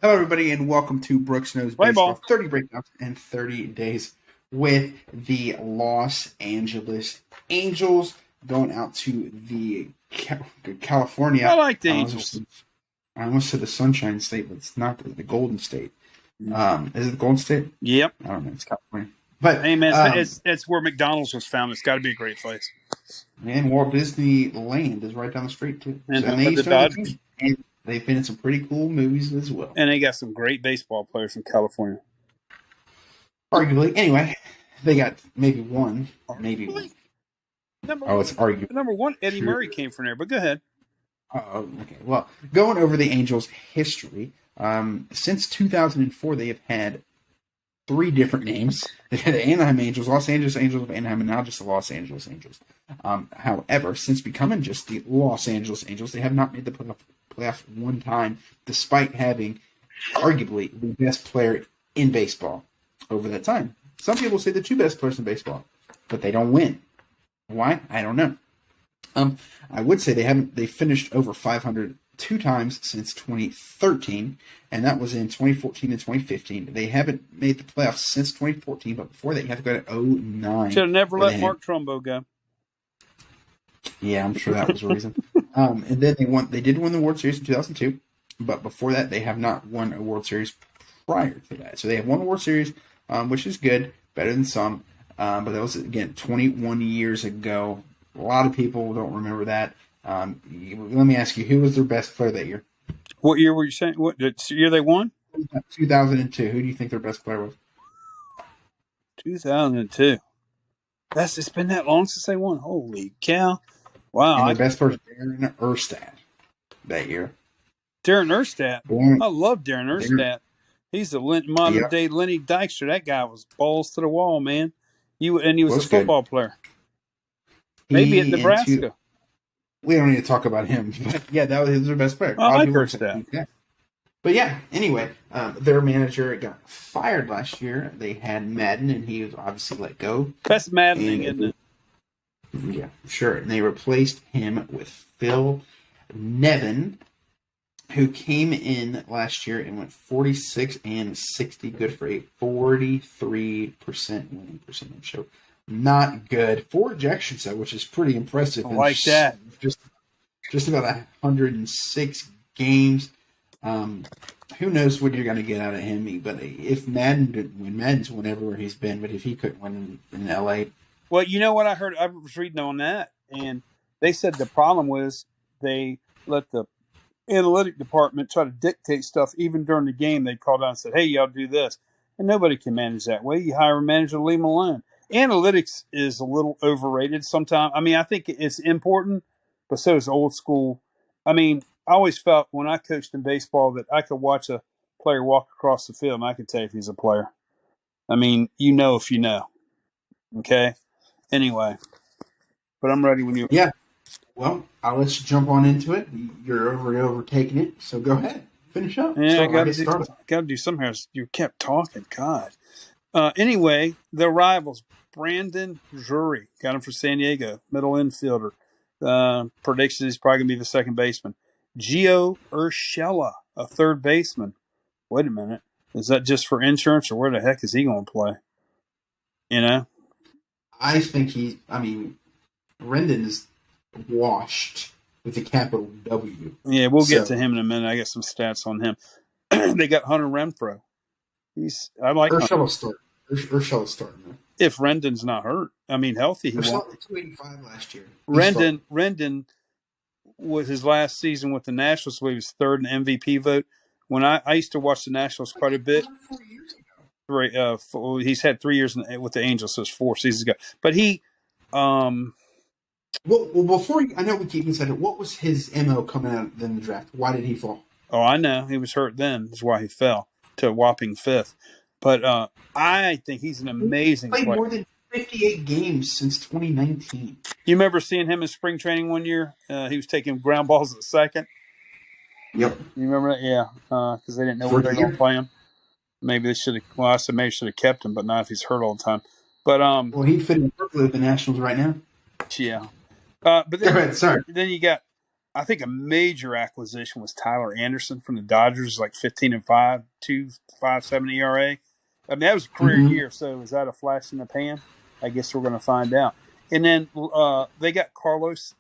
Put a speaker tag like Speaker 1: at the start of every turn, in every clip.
Speaker 1: Hello, everybody, and welcome to Brooks Knows
Speaker 2: Play
Speaker 1: Baseball.
Speaker 2: ball.
Speaker 1: 30 breakdowns in 30 days with the Los Angeles Angels going out to the California.
Speaker 2: I like the Angels.
Speaker 1: I almost said the Sunshine State, but it's not the Golden State. Is it the Golden State?
Speaker 2: Yep.
Speaker 1: I don't know. It's California. But
Speaker 2: hey, man, it's where McDonald's was found. It's got to be a great place.
Speaker 1: And Walt Disney Land is right down the street, too.
Speaker 2: And
Speaker 1: so, they used to have the team. And they've been in some pretty cool movies as well.
Speaker 2: And they got some great baseball players from California.
Speaker 1: Arguably. Anyway, they got maybe one. Maybe one. It's arguable.
Speaker 2: Number one, Eddie Murray came from there, but go ahead.
Speaker 1: Oh, okay. Well, going over the Angels' history, since 2004, they have had three different names. They had the Anaheim Angels, Los Angeles Angels of Anaheim, and now just the Los Angeles Angels. However, since becoming just the Los Angeles Angels, they have not made the playoffs one time, despite having arguably the best player in baseball over that time. Some people say the two best players in baseball, but they don't win. Why? I don't know. I would say they finished over 500 two times since 2013, and that was in 2014 and 2015. They haven't made the playoffs since 2014, but before that, you have to go to 2009.
Speaker 2: Should have never let Mark Trumbo go.
Speaker 1: Yeah, I'm sure that was the reason. And then they did win the World Series in 2002, but before that, they have not won a World Series prior to that. So they have won a World Series, which is good, better than some. But that was, again, 21 years ago. A lot of people don't remember that. Let me ask you, who was their best player that year?
Speaker 2: What year were you saying? What year they won?
Speaker 1: 2002. Who do you think their best player was?
Speaker 2: 2002. It's been that long since they won. Holy cow! Wow.
Speaker 1: And their best player was Darren Erstad that year.
Speaker 2: Darren Erstad. I love Darren Erstad. He's the modern day Lenny Dykstra. That guy was balls to the wall, man. He was a football player. Maybe at Nebraska.
Speaker 1: We don't need to talk about him, but yeah, that was their best player.
Speaker 2: I like Erstad.
Speaker 1: But yeah, anyway, their manager got fired last year. They had Madden, and he was obviously let go.
Speaker 2: That's maddening, isn't it?
Speaker 1: Yeah, sure. And they replaced him with Phil Nevin, who came in last year and went 46 and 60, good for a 43% winning percentage. So not good. 4 ejections, though, which is pretty impressive.
Speaker 2: I like that.
Speaker 1: Just about 106 games. Who knows what you're going to get out of him? But if Madden didn't win, Madden's won everywhere he's been. But if he couldn't win in L.A.,
Speaker 2: well, you know what I heard? I was reading on that, and they said the problem was they let the analytic department try to dictate stuff. Even during the game, they called out and said, "Hey, y'all do this," and nobody can manage that way. You hire a manager, leave him alone. Analytics is a little overrated sometimes. I mean, I think it's important, but so is old school. I mean, I always felt when I coached in baseball that I could watch a player walk across the field and I could tell if he's a player. I mean, you know if you know. Okay? Anyway. But I'm ready when you...
Speaker 1: Yeah. Well, I'll let you jump on into it. You're overtaking it, so go ahead. Finish up.
Speaker 2: Yeah, I got to do something here. You kept talking. God. Anyway, the rivals, Brandon Drury, got him for San Diego, middle infielder. Prediction he's probably going to be the second baseman. Gio Urshela, a third baseman. Wait a minute. Is that just for insurance, or where the heck is he going to play? You know?
Speaker 1: I think Rendon is washed with a capital W.
Speaker 2: Yeah, we'll get to him in a minute. I got some stats on him. They got Hunter Renfroe. I like
Speaker 1: Urshela's starting.
Speaker 2: If Rendon's not hurt. I mean, healthy. He
Speaker 1: won 285 last year.
Speaker 2: Rendon was his last season with the Nationals, so he was third in MVP vote. When I used to watch the Nationals quite a bit.
Speaker 1: 4 years ago.
Speaker 2: He's had 3 years with the Angels, so it's 4 seasons ago. But he,
Speaker 1: well, before I know we keep saying it. What was his MO coming out in the draft? Why did he fall?
Speaker 2: Oh, I know he was hurt then. That's why he fell to a whopping 5th. But I think he's an amazing player.
Speaker 1: Played more than 58 games since 2019.
Speaker 2: You remember seeing him in spring training one year? He was taking ground balls at second.
Speaker 1: Yep.
Speaker 2: You remember that? Yeah, because they didn't know where they were going to play him. Maybe they should have. Well, I said maybe should have kept him, but not if he's hurt all the time. But
Speaker 1: well, he'd fit in perfectly with the Nationals right now.
Speaker 2: Yeah. But then,
Speaker 1: go ahead. Sorry.
Speaker 2: Then you got. I think a major acquisition was Tyler Anderson from the Dodgers, like 15-5, 2.57 ERA. I mean, that was a career
Speaker 1: Mm-hmm.
Speaker 2: year. So is that a flash in the pan? I guess we're going to find out. And then they got Carlos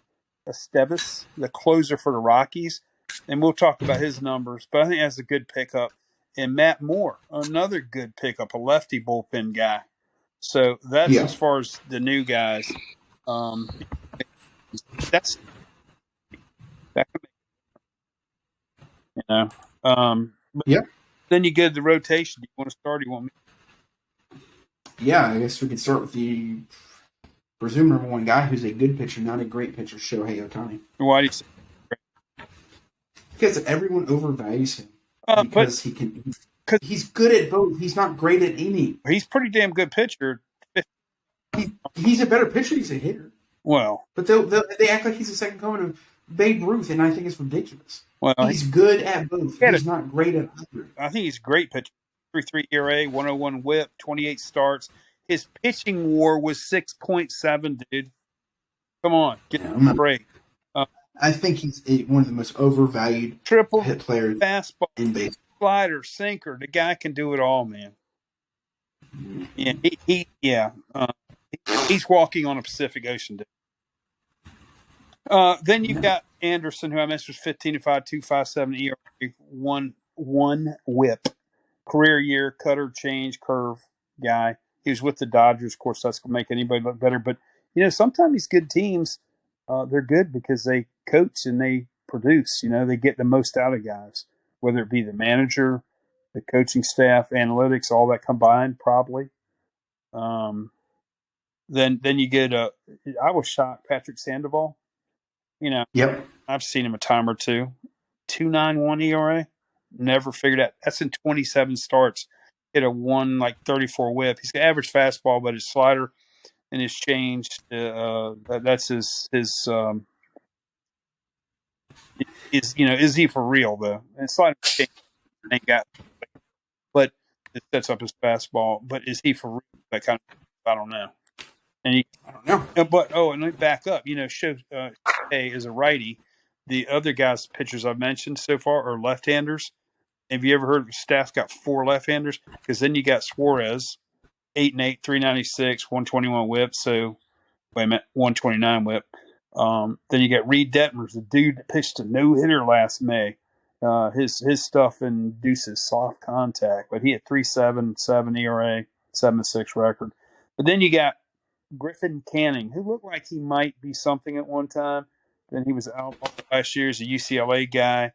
Speaker 2: Estevez, the closer for the Rockies, and we'll talk about his numbers. But I think that's a good pickup. And Matt Moore, another good pickup, a lefty bullpen guy. So that's
Speaker 1: Yeah.
Speaker 2: as far as the new guys. Um, that's that you know. But
Speaker 1: Yeah.
Speaker 2: then you get the rotation. Do you want to start? Or do you want me?
Speaker 1: Yeah. I guess we could start with the presumed number one guy who's a good pitcher, not a great pitcher, Shohei Ohtani.
Speaker 2: Why do you say?
Speaker 1: Because everyone overvalues him
Speaker 2: But
Speaker 1: because he can.
Speaker 2: because
Speaker 1: He's good at both. He's not great at any.
Speaker 2: he's pretty damn good pitcher.
Speaker 1: He's a better pitcher. He's a hitter.
Speaker 2: Well,
Speaker 1: But they act like he's the second coming of Babe Ruth, and I think it's ridiculous.
Speaker 2: well,
Speaker 1: He's good at both.
Speaker 2: had
Speaker 1: He's not great at either.
Speaker 2: I think he's a great pitcher. 3.3 ERA, 101 WHIP, 28 starts. His pitching WAR was 6.7. Dude, come on, get a break.
Speaker 1: I think he's one of the most overvalued
Speaker 2: Triple
Speaker 1: hit players
Speaker 2: fastball,
Speaker 1: in baseball.
Speaker 2: slider, sinker. The guy can do it all, man. Yeah, he's walking on a Pacific Ocean. Then you've got Anderson, who I mentioned was 15-5, 2.57 ERA, 1 WHIP. Career year, cutter, change, curve guy. He was with the Dodgers. Of course, that's going to make anybody look better. But, sometimes these good teams, they're good because they coach and they produce. They get the most out of guys, whether it be the manager, the coaching staff, analytics, all that combined, probably. Then you get I was shocked, Patrick Sandoval.
Speaker 1: Yep.
Speaker 2: I've seen him a time or two. 2.91 ERA. Never figured out. That's in 27 starts. Hit a 1.34 WHIP. He's got average fastball, but his slider and his change. That's his. Is he for real though? And slider change ain't got, but it sets up his fastball. But is he for real? That kind of. I don't know. And
Speaker 1: I don't know.
Speaker 2: But and let me back up. Shohei is a righty. The other guys, pitchers I've mentioned so far are left-handers. Have you ever heard of staff got 4 left-handers? Because then you got Suarez, 8-8, 396, 121 WHIP. So wait a minute, 129 WHIP. Then you got Reed Detmers, the dude that pitched a no-hitter last May. His stuff induces soft contact, but he had 3.77 ERA, 7.6 record. But then you got Griffin Canning, who looked like he might be something at one time. Then he was out last year as a UCLA guy.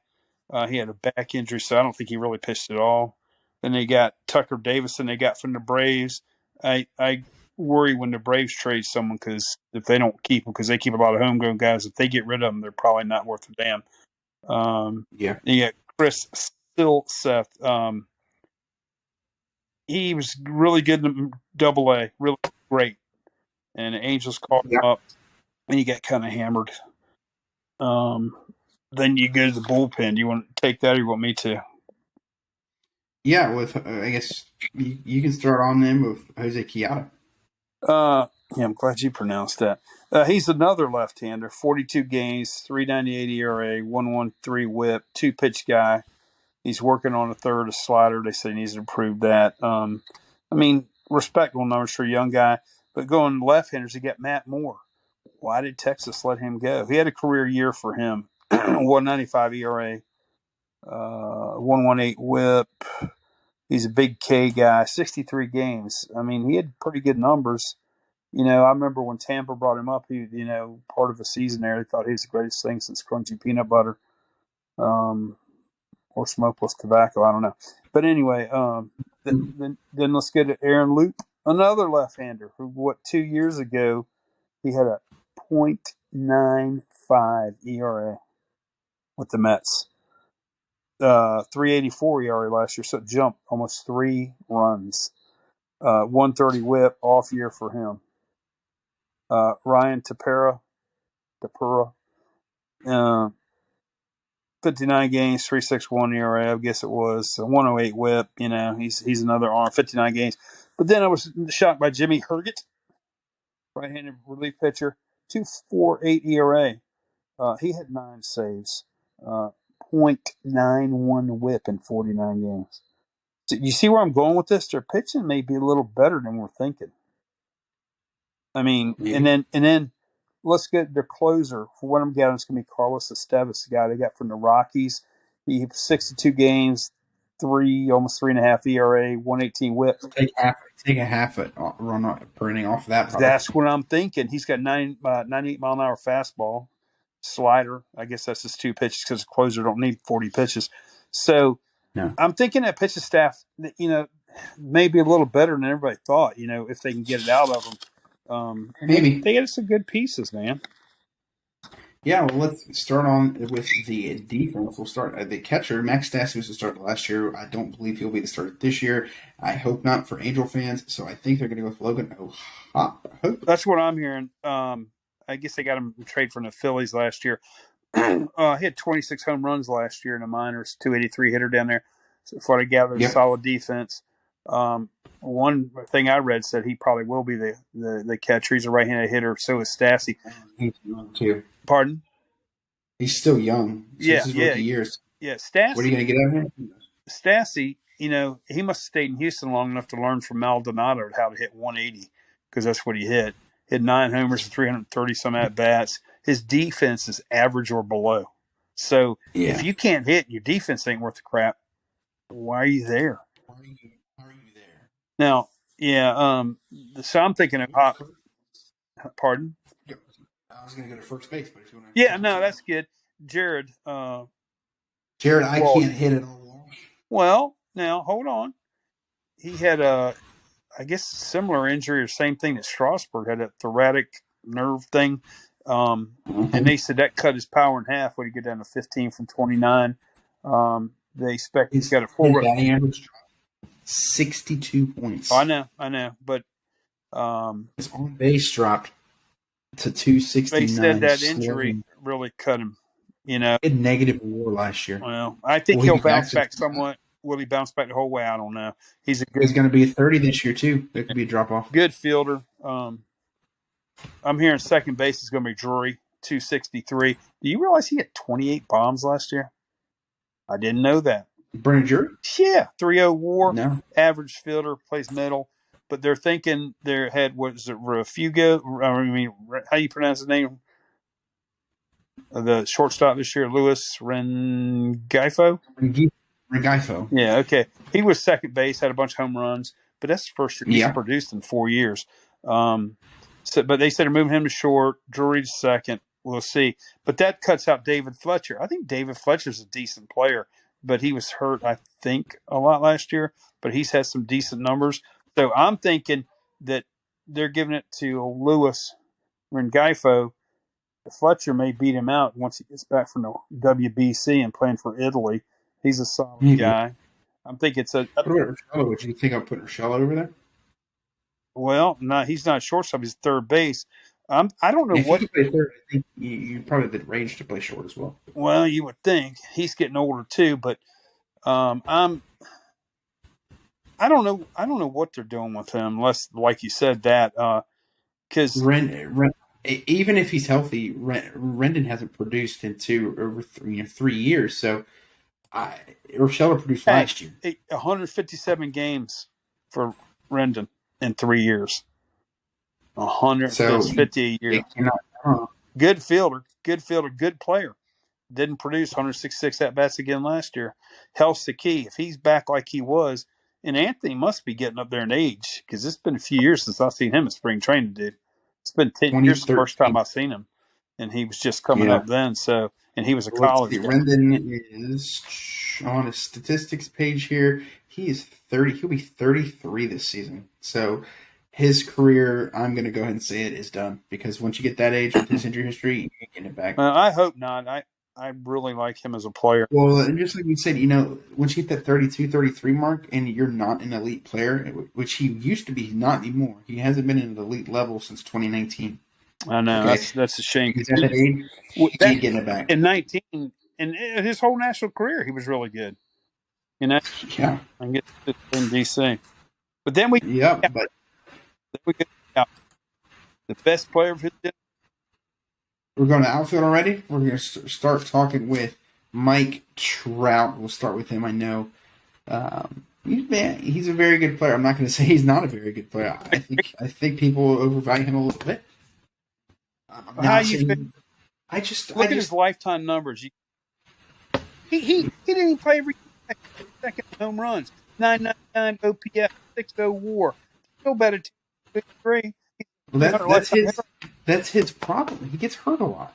Speaker 2: He had a back injury, so I don't think he really pitched at all. Then they got Tucker Davison they got from the Braves. I worry when the Braves trade someone because if they don't keep them, because they keep a lot of homegrown guys, if they get rid of them, they're probably not worth a damn.
Speaker 1: Yeah.
Speaker 2: You got Chris Stillseth. He was really good in Double-A, really great. And the Angels called him up, and he got kind of hammered. Then you go to the bullpen. Do you want to take that, or you want me to?
Speaker 1: Yeah, with I guess you can start on them with Jose Quijada.
Speaker 2: Yeah, I'm glad you pronounced that. He's another left-hander, 42 games, 3.98 ERA, 1.13 WHIP, 2-pitch guy. He's working on a third, a slider. They say he needs to improve that. Respectable numbers for a young guy. But going left-handers, you got Matt Moore. Why did Texas let him go? He had a career year for him. 1.95 ERA, 1.18 WHIP. He's a big K guy. 63 games. He had pretty good numbers. I remember when Tampa brought him up. He, part of a season there, they thought he was the greatest thing since crunchy peanut butter, or smokeless tobacco. I don't know. But anyway, then let's get to Aaron Loop, another left-hander. Who 2 years ago he had a .95 ERA with the Mets. 3.84 ERA last year, so it jumped almost 3 runs. 1.30 WHIP, off year for him. Ryan Tepera, 59 games, 3.61 ERA, I guess it was. 1.08 WHIP, he's another arm, 59 games. But then I was shocked by Jimmy Herget, right-handed relief pitcher, 2.48 ERA. He had 9 saves, .91 WHIP in 49 games. So you see where I'm going with this? Their pitching may be a little better than we're thinking. I mean, and
Speaker 1: Maybe.
Speaker 2: then let's get their closer. For what I'm getting, it's going to be Carlos Estevez, the guy they got from the Rockies. He 62 games, almost 3.5 ERA, 118 WHIP.
Speaker 1: Take a half a run per inning off that. Probably.
Speaker 2: That's what I'm thinking. He's got 98 mile an hour fastball, slider. I guess that's just 2 pitches because the closer don't need 40 pitches. So
Speaker 1: No.
Speaker 2: I'm thinking that pitching staff, may be a little better than everybody thought. If they can get it out of them. And
Speaker 1: Maybe.
Speaker 2: they get some good pieces, man.
Speaker 1: Yeah, well, let's start on with the defense. We'll start the catcher. Max Stassi was the starter last year. I don't believe he'll be the starter this year. I hope not for Angel fans. So I think they're going to go with Logan O'Hoppe.
Speaker 2: That's what I'm hearing. I guess they got him trade from the Phillies last year. He had 26 home runs last year in the minors, 283 hitter down there. So for I gather, solid defense. One thing I read said he probably will be the catcher. He's a right-handed hitter. So is Stassi.
Speaker 1: He's young too.
Speaker 2: Pardon?
Speaker 1: He's still young. So this is rookie years.
Speaker 2: Yeah, Stassi.
Speaker 1: What are you going to get out of him?
Speaker 2: Stassi, he must have stayed in Houston long enough to learn from Maldonado how to hit 180 because that's what he hit. Hit 9 homers and 330 some at bats. His defense is average or below. So if you can't hit, your defense ain't worth the crap. Why are you there?
Speaker 1: How are you there?
Speaker 2: Now, so I'm thinking of pardon?
Speaker 1: I was going to go to first base, but if you want
Speaker 2: to. Yeah, no, that's good. Jared.
Speaker 1: Jared, I can't hit it all.
Speaker 2: Well, now, hold on. He had I guess, similar injury or same thing that Strasburg had, a thoracic nerve thing. And they said that cut his power in half when he get down to 15 from 29. They expect he's got a full
Speaker 1: batting average 62 points.
Speaker 2: I know, but
Speaker 1: his on base dropped to 269.
Speaker 2: They said that injury really cut him.
Speaker 1: He had negative WAR last year.
Speaker 2: Well, I think he'll bounce back somewhat. Will he bounce back the whole way? I don't know. He's
Speaker 1: going to be a 30 this year too. There could be a drop off.
Speaker 2: Good fielder. I'm hearing second base is going to be Drury, 263. Do you realize he had 28 bombs last year? I didn't know that.
Speaker 1: Brennan Drury?
Speaker 2: Yeah, 3.0 WAR.
Speaker 1: No.
Speaker 2: Average fielder, plays middle. But they're thinking they had, what is it, Refugo? I mean, how do you pronounce his name? The shortstop this year, Luis Rengifo?
Speaker 1: Rengifo.
Speaker 2: Yeah, okay. He was second base, had a bunch of home runs, but that's the first year he's produced in 4 years. But they said they're moving him to short, Drury to second. We'll see. But that cuts out David Fletcher. I think David Fletcher's a decent player, but he was hurt, I think, a lot last year. But he's had some decent numbers. So I'm thinking that they're giving it to Luis Rengifo. Fletcher may beat him out once he gets back from the WBC and playing for Italy. He's a solid guy. I'm thinking it's a.
Speaker 1: What about Urshela? Would you think I'll put Urshela over there?
Speaker 2: Well, no, he's not shortstop. He's third base. I don't know
Speaker 1: if what. If you play third, I think you probably the range to play short as well.
Speaker 2: Well, you would think he's getting older too, but I don't know. I don't know what they're doing with him, unless, like you said, that because
Speaker 1: even if he's healthy, Rendon hasn't produced in 3 years. So Urshela produced last year.
Speaker 2: 157 games for Rendon in 3 years. 150 a year. Good fielder, good player. Didn't produce 166 at bats again last year. Health's the key. If he's back like he was, and Anthony must be getting up there in age because it's been a few years since I've seen him at spring training, dude. It's been 10 years the first time I've seen him, and he was just coming up then. So, and he was a college guy.
Speaker 1: Rendon is on a statistics page here. He is 30. He'll be 33 this season. So his career, I'm going to go ahead and say it, is done because once you get that age with his injury history, you can't get it back.
Speaker 2: I hope not. I really like him as a player.
Speaker 1: Well, and just like we said, once you hit that 32, 33 mark and you're not an elite player, which he used to be, not anymore. He hasn't been at an elite level since 2019.
Speaker 2: I know. Okay. That's a shame.
Speaker 1: He's at that age, he can't get it back.
Speaker 2: In 19, and his whole national career, he was really good.
Speaker 1: Yeah.
Speaker 2: I get in DC. But then we get the best player of his
Speaker 1: We're going to outfield already. We're going to start talking with Mike Trout. We'll start with him. I know he's a very good player. I'm not going to say he's not a very good player. I think people overvalue him a little bit.
Speaker 2: How you saying, look at his lifetime numbers. He didn't even play every second home runs. 999 OPS, 60 WAR. Still better 2-3.
Speaker 1: Well, that's his problem. He gets hurt a lot.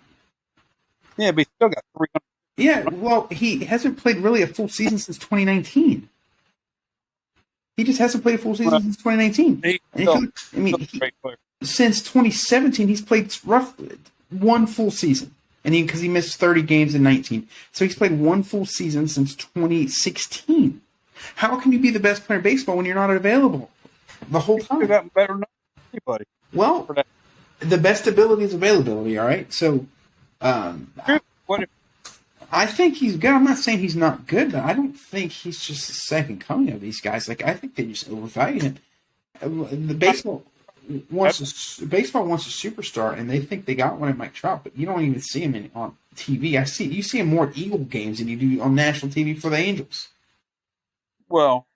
Speaker 2: Yeah, but he still got 300.
Speaker 1: Yeah, well, he hasn't played really a full season since 2019. He just hasn't played a full season since 2019. Since 2017, he's played roughly one full season. And because he missed 30 games in 19. So he's played one full season since 2016. How can you be the best player in baseball when you're not available the whole time?
Speaker 2: He's gotten better than anybody.
Speaker 1: Well, the best ability is availability, all right? So I think he's good. I'm not saying he's not good, but I don't think he's just the second coming of these guys. Like, I think they just overvalue him. The baseball wants a superstar, and they think they got one in Mike Trout, but you don't even see him on TV. You see him more at Eagle games than you do on national TV for the Angels.
Speaker 2: Well,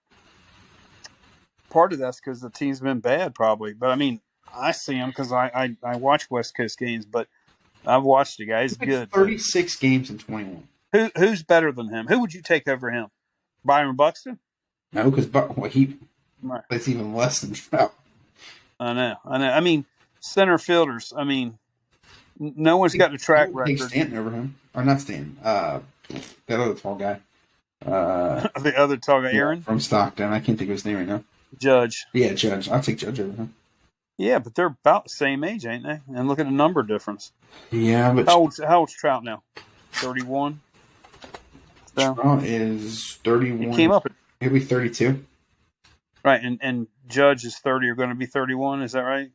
Speaker 2: part of that's because the team's been bad, probably. But I mean, I see him because I watch West Coast games, but I've watched the guy. He's good.
Speaker 1: 36 games in 21.
Speaker 2: Who's better than him? Who would you take over him? Byron Buxton?
Speaker 1: No, because he plays even less than Trout.
Speaker 2: I know. I mean, center fielders. I mean, no one's got the track record.
Speaker 1: Take Stanton over him, or not Stanton? That other tall guy.
Speaker 2: The other tall guy, Aaron
Speaker 1: from Stockton. I can't think of his name right now.
Speaker 2: Judge.
Speaker 1: Yeah, Judge. I'll take Judge over him.
Speaker 2: Yeah, but they're about the same age, ain't they? And look at the number difference.
Speaker 1: Yeah, but
Speaker 2: how old's Trout now? 31.
Speaker 1: So, Trout is 31.
Speaker 2: He came up at
Speaker 1: maybe 32.
Speaker 2: Right, and Judge is 30 or going to be 31. Is that right?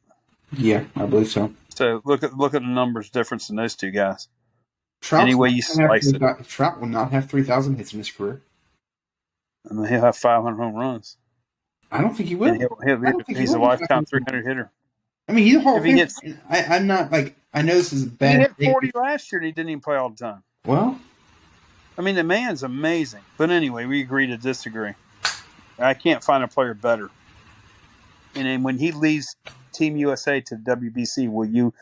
Speaker 1: Yeah, I believe so.
Speaker 2: So look at the numbers difference in those two guys.
Speaker 1: Trout's
Speaker 2: any way you slice it,
Speaker 1: Trout will not have 3,000 hits in his career,
Speaker 2: and he'll have 500 home runs.
Speaker 1: I don't think he will.
Speaker 2: He's a lifetime 300 hitter.
Speaker 1: I mean, he's a Hall of Famer. I'm not like, I know this is bad.
Speaker 2: He hit 40 last year, and he didn't even play all the time.
Speaker 1: Well,
Speaker 2: I mean, the man's amazing. But anyway, we agree to disagree. I can't find a player better. And then when he leaves Team USA to WBC, will you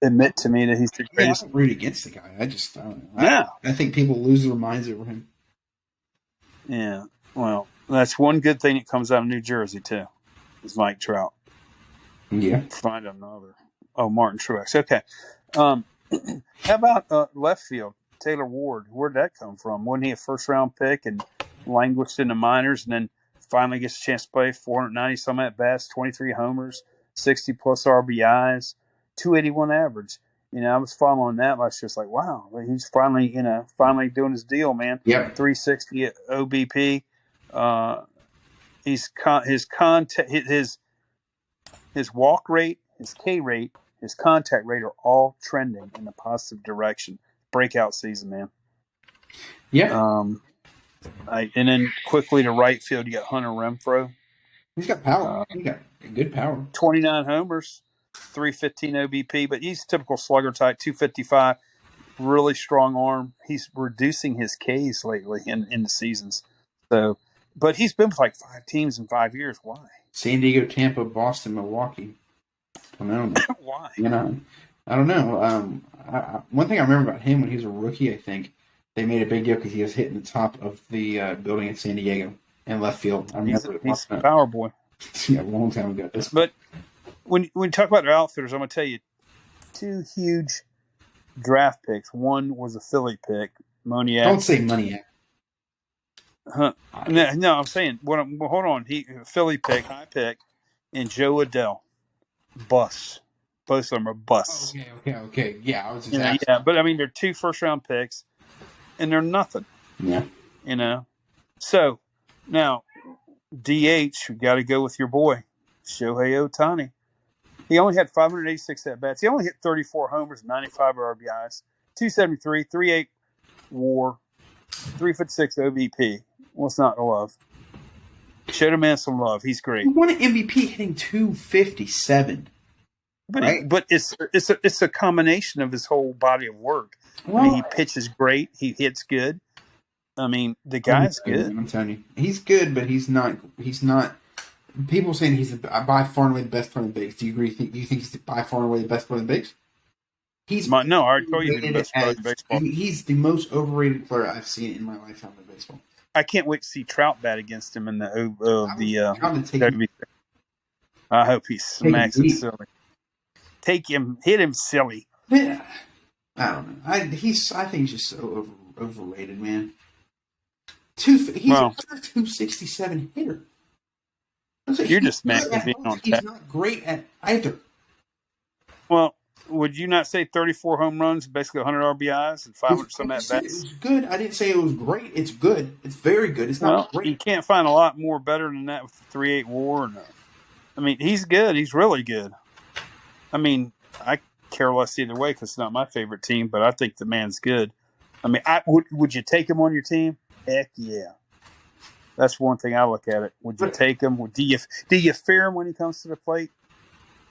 Speaker 2: admit to me that he's the greatest?
Speaker 1: I don't root against the guy. I don't know. I think people lose their minds over him.
Speaker 2: Yeah. Well, that's one good thing that comes out of New Jersey, too, is Mike Trout.
Speaker 1: Yeah.
Speaker 2: Find another. Oh, Martin Truex. Okay. How about left field? Taylor Ward. Where'd that come from? Wasn't he a first-round pick and languished in the minors and then finally gets a chance to play 490-some at-bats, 23 homers, 60-plus RBIs, 281 average. You know, I was following that. I was just like, wow, he's finally doing his deal, man.
Speaker 1: Yep.
Speaker 2: 360 at OBP. His walk rate, his K rate, his contact rate are all trending in a positive direction. Breakout season, man.
Speaker 1: Yeah.
Speaker 2: And then quickly to right field, you got Hunter Renfroe.
Speaker 1: He's got power. He's got good power.
Speaker 2: 29 homers, 315 OBP, but he's typical slugger type, 255. Really strong arm. He's reducing his Ks lately in the seasons. So, but he's been with like 5 teams in 5 years. Why?
Speaker 1: San Diego, Tampa, Boston, Milwaukee. I don't know.
Speaker 2: Why?
Speaker 1: I don't know. One thing I remember about him when he was a rookie, I think they made a big deal because he was hitting the top of the building in San Diego in left field. I remember
Speaker 2: he's a power boy.
Speaker 1: Yeah, a long time ago.
Speaker 2: But when you talk about their outfitters, I'm going to tell you 2 huge draft picks. One was a Philly pick, Moniak.
Speaker 1: Don't say Moniak.
Speaker 2: Huh. No, I'm saying, hold on. Philly pick, high pick, and Joe Adell. Busts. Both of them are busts.
Speaker 1: Okay. Yeah, I was just
Speaker 2: asking. Yeah, but I mean, they're 2 first-round picks, and they're nothing.
Speaker 1: Yeah.
Speaker 2: You know? So, now, DH, you got to go with your boy, Shohei Ohtani. He only had 586 at-bats. He only hit 34 homers, 95 RBIs, 273, 38 WAR, 356 OBP. What's not to love? Show the man some love. He's great.
Speaker 1: He won an MVP hitting 257. right?
Speaker 2: but it's a combination of his whole body of work. I mean,
Speaker 1: Well,
Speaker 2: he pitches great. He hits good. I mean, the
Speaker 1: he's
Speaker 2: guy's
Speaker 1: good,
Speaker 2: good.
Speaker 1: man, I'm telling you, he's good, but he's not. He's not. People saying he's by far and away the best player in the bigs. Do you agree? Do you think he's by far and away the best player in the bigs? He's
Speaker 2: No, I already told you who the
Speaker 1: overrated
Speaker 2: best player in baseball.
Speaker 1: he's the most overrated player I've seen in my lifetime in baseball.
Speaker 2: I can't wait to see Trout bat against him in the
Speaker 1: I'm taking
Speaker 2: WB. I hope he smacks it silly. Take him, hit him silly.
Speaker 1: Yeah, I don't know. I think he's just so overrated, man. He's a 267 hitter.
Speaker 2: You're just mad at being on
Speaker 1: He's
Speaker 2: tap.
Speaker 1: not great at either.
Speaker 2: Well, would you not say 34 home runs, basically 100 RBIs, and 500 some at bats?
Speaker 1: It was good. I didn't say it was great. It's good. It's very good. It's not great.
Speaker 2: You can't find a lot more better than that with the 3.8 WAR. I mean, he's good. He's really good. I mean, I care less either way because it's not my favorite team, but I think the man's good. I mean, would you take him on your team? Heck yeah. That's one thing I look at it. Would you take him? Do you fear him when he comes to the plate?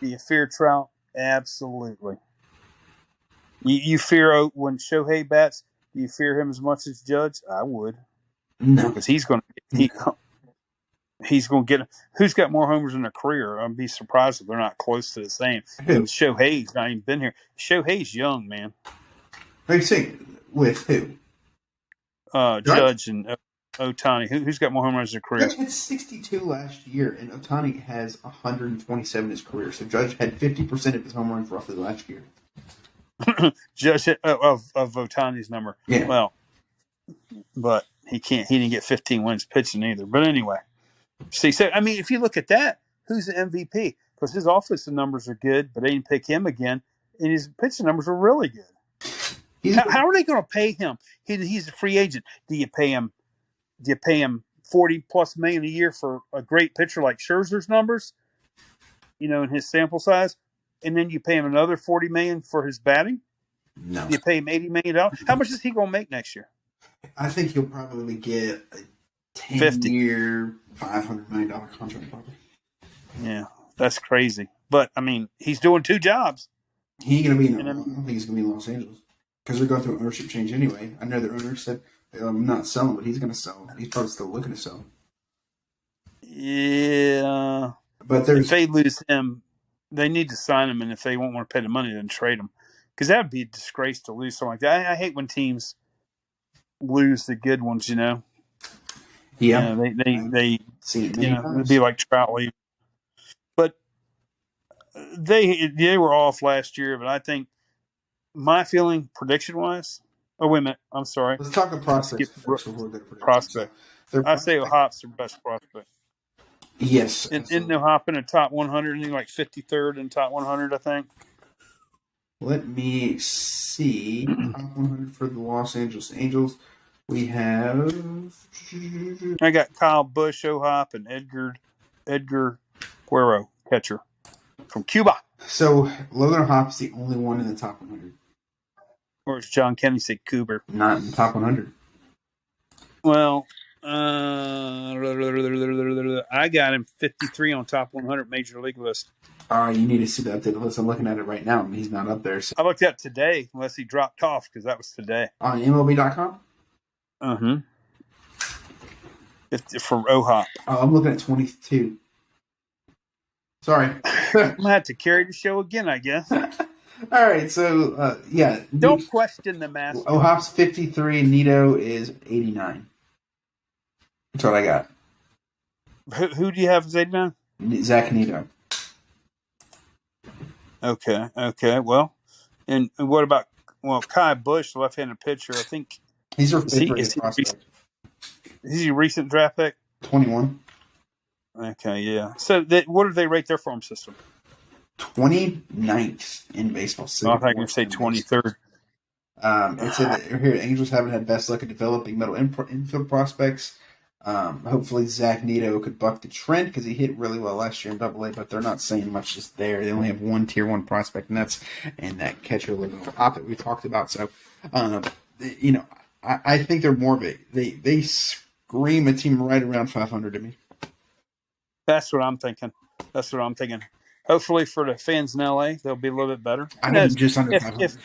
Speaker 2: Do you fear Trout? Absolutely. You fear when Shohei bats? Do you fear him as much as Judge? I would.
Speaker 1: No,
Speaker 2: because he's going to get. Who's got more homers in a career? I'd be surprised if they're not close to the same. And Shohei's not even been here. Shohei's young, man.
Speaker 1: Are you saying with who?
Speaker 2: Judge and Ohtani. Who's got more home runs in a career?
Speaker 1: Judge had 62 last year, and Ohtani has 127 in his career. So Judge had 50% of his home runs roughly last year.
Speaker 2: Judge of Ohtani's number.
Speaker 1: Yeah.
Speaker 2: Well, but he didn't get 15 wins pitching either. But anyway, see, so I mean, if you look at that, who's the MVP? Because his offensive numbers are good, but they didn't pick him again, and his pitching numbers are really good. How are they going to pay him? He's a free agent. Do you pay him 40 plus million a year for a great pitcher like Scherzer's numbers, in his sample size, and then you pay him another 40 million for his batting?
Speaker 1: No.
Speaker 2: You pay him $80 million. How much is he going to make next year?
Speaker 1: I think he'll probably get a 10-year, $500 million contract. Probably.
Speaker 2: Yeah, that's crazy. But I mean, he's doing two jobs.
Speaker 1: He ain't gonna be I don't think he's gonna be in Los Angeles because they're going through an ownership change anyway. I know the owner said I'm not selling, but he's gonna sell. He's probably still looking to sell.
Speaker 2: Yeah,
Speaker 1: but
Speaker 2: if they lose him, they need to sign him, and if they won't want to pay the money, then trade him because that would be a disgrace to lose something like that. I hate when teams lose the good ones. Yeah, they it'd be like Trout leave. But they were off last year, but I think my feeling prediction wise. Oh wait a minute, I'm sorry.
Speaker 1: Let's talk about prospects first before we go to predictions.
Speaker 2: Prospect. I say O'Hop's their best prospect.
Speaker 1: Yes.
Speaker 2: Isn't O'Hop in the top 100? Anything like 53rd in top 100, I think.
Speaker 1: Let me see. Top 100 for the Los Angeles Angels. We have.
Speaker 2: I got Kyle Busch, O'Hop, and Edgar Guerrero, catcher from Cuba.
Speaker 1: So Logan O'Hop's the only one in the top 100.
Speaker 2: Or as John Kennedy said, Cooper.
Speaker 1: Not in the top 100.
Speaker 2: Well, I got him 53 on top 100 major league list.
Speaker 1: You need to see the updated list. I'm looking at it right now, and he's not up there. So.
Speaker 2: I looked at today, unless he dropped off, because that was today.
Speaker 1: On MLB.com?
Speaker 2: Uh-huh. For O'Hop.
Speaker 1: Oh, I'm looking at 22. Sorry.
Speaker 2: I'm going to have to carry the show again, I guess.
Speaker 1: All right, so, yeah.
Speaker 2: Don't question the master.
Speaker 1: O'Hop's 53, Nito is 89. That's what I got.
Speaker 2: Who do you have as 89?
Speaker 1: Zach Nito.
Speaker 2: Okay. Well, and what about Kyle Busch, left-handed pitcher? I think
Speaker 1: he's our fifth prospect.
Speaker 2: Is he a recent draft pick?
Speaker 1: 21.
Speaker 2: Okay, yeah. So what do they rate their farm system?
Speaker 1: 29th in baseball.
Speaker 2: I think you say 23rd.
Speaker 1: It said that here, Angels haven't had best luck at developing middle infield prospects. Hopefully Zach Nito could buck the trend because he hit really well last year in Double-A, but they're not saying much just there. They only have one Tier 1 prospect, and that catcher Logan O'Hop that we talked about. So, I think they're more of a they scream a team right around 500 to me.
Speaker 2: That's what I'm thinking. Hopefully for the fans in LA, they'll be a little bit better.
Speaker 1: I
Speaker 2: Who
Speaker 1: got him
Speaker 2: knows?
Speaker 1: just under
Speaker 2: If
Speaker 1: 500.
Speaker 2: if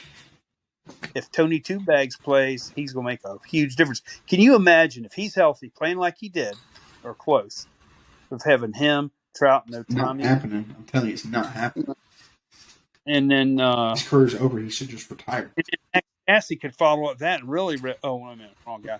Speaker 2: if Tony Two Bags plays, he's going to make a huge difference. Can you imagine if he's healthy, playing like he did, or close, of having him, Trout, and
Speaker 1: Not
Speaker 2: Otani,
Speaker 1: happening. I'm telling you, it's not happening.
Speaker 2: and then
Speaker 1: His career's over. He should just retire.
Speaker 2: Cassie could follow up that and really. Oh, wait a minute, wrong guy.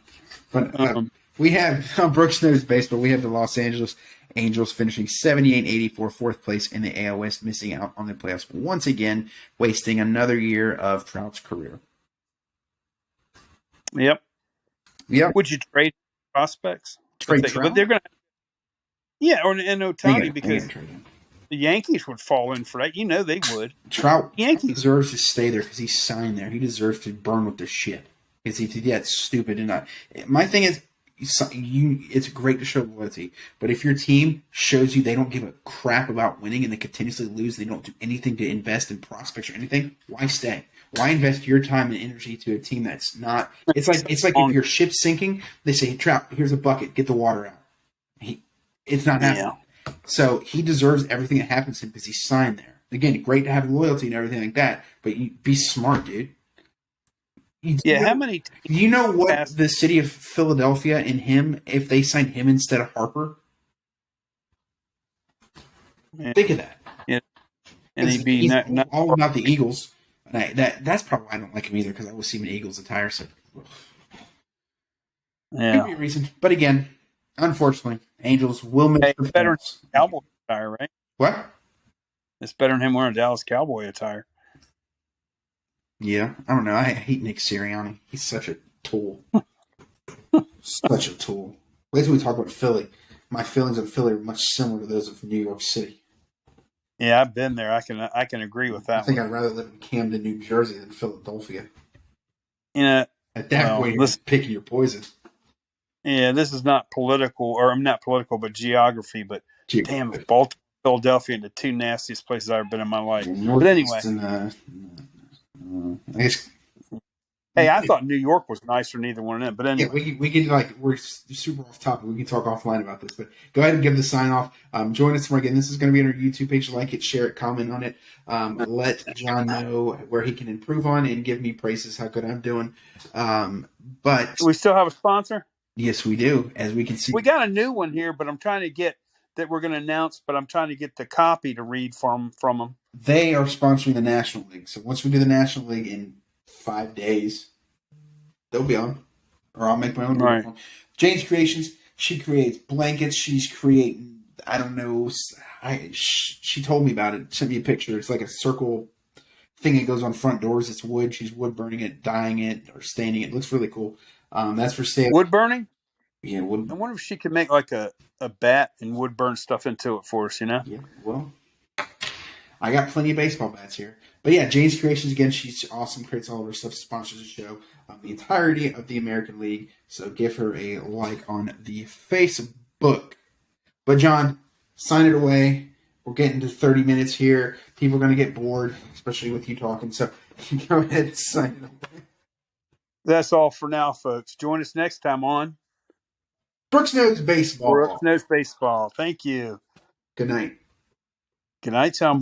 Speaker 1: But we have on Brooks Knows Baseball. We have the Los Angeles Angels finishing 78-84, fourth place in the AL West, missing out on the playoffs once again, wasting another year of Trout's career.
Speaker 2: Yep.
Speaker 1: Would
Speaker 2: you trade prospects?
Speaker 1: Trade Trout?
Speaker 2: But they're going to. Yeah, and Otani because the Yankees would fall in for that. You know they would.
Speaker 1: Trout deserves to stay there because he signed there. He deserves to burn with the shit. Because he's that stupid and not. My thing is, it's great to show loyalty, but if your team shows you they don't give a crap about winning and they continuously lose, they don't do anything to invest in prospects or anything, why stay? Why invest your time and energy to a team that's not? It's like if your ship's sinking, they say, hey, Trout, here's a bucket, get the water out. It's not happening. Yeah. So he deserves everything that happens to him because he signed there. Again, great to have loyalty and everything like that, but you be smart, dude.
Speaker 2: How many?
Speaker 1: You know what the city of Philadelphia and him, if they signed him instead of Harper? Yeah. Think of that.
Speaker 2: Yeah. And he'd be not
Speaker 1: all about the Eagles. And that's probably why I don't like him either, because I was seeing Eagles attire. So,
Speaker 2: yeah,
Speaker 1: could be a reason. But again, unfortunately, Angels will miss the
Speaker 2: better Cowboy attire, right?
Speaker 1: What?
Speaker 2: It's better than him wearing Dallas Cowboy attire.
Speaker 1: Yeah, I don't know. I hate Nick Sirianni. He's such a tool. Such a tool. Wait till we talk about Philly. My feelings of Philly are much similar to those of New York City.
Speaker 2: Yeah, I've been there. I can agree with that.
Speaker 1: I think I'd rather live in Camden, New Jersey than Philadelphia.
Speaker 2: Yeah.
Speaker 1: At that point, you're just picking your poison.
Speaker 2: Yeah, this is not political, or I'm not political, but geography. But damn, Baltimore, Philadelphia, the two nastiest places I've ever been in my life. But anyway.
Speaker 1: I guess.
Speaker 2: Hey, I thought New York was nicer than either one of them. But anyway,
Speaker 1: yeah, we can we're super off topic. We can talk offline about this, but go ahead and give the sign off. Join us tomorrow again. This is going to be on our YouTube page. Like it, share it, comment on it. Let John know where he can improve on and give me praises how good I'm doing. But
Speaker 2: do we still have a sponsor?
Speaker 1: Yes, we do. As we can see,
Speaker 2: we got a new one here, but I'm trying to get that we're going to announce. But I'm trying to get the copy to read from them.
Speaker 1: They are sponsoring the National League. So once we do the National League in 5 days, they'll be on. Or I'll make my own.
Speaker 2: Right.
Speaker 1: Jane's Creations, she creates blankets. She's creating, I don't know, she told me about it, sent me a picture. It's like a circle thing that goes on front doors. It's wood. She's wood burning it, dyeing it, or staining it. It looks really cool. That's for sale.
Speaker 2: Wood burning?
Speaker 1: Yeah, wood.
Speaker 2: I wonder if she could make like a bat and wood burn stuff into it for us, you know?
Speaker 1: Yeah, well, I got plenty of baseball bats here. But yeah, Jane's Creations, again, she's awesome, creates all of her stuff, sponsors the show, the entirety of the American League. So give her a like on the Facebook. But John, sign it away. We're getting to 30 minutes here. People are going to get bored, especially with you talking. So go ahead and sign it away.
Speaker 2: That's all for now, folks. Join us next time on
Speaker 1: Brooks Knows Baseball.
Speaker 2: Brooks Knows Baseball. Thank you.
Speaker 1: Good night.
Speaker 2: Good night, Tom.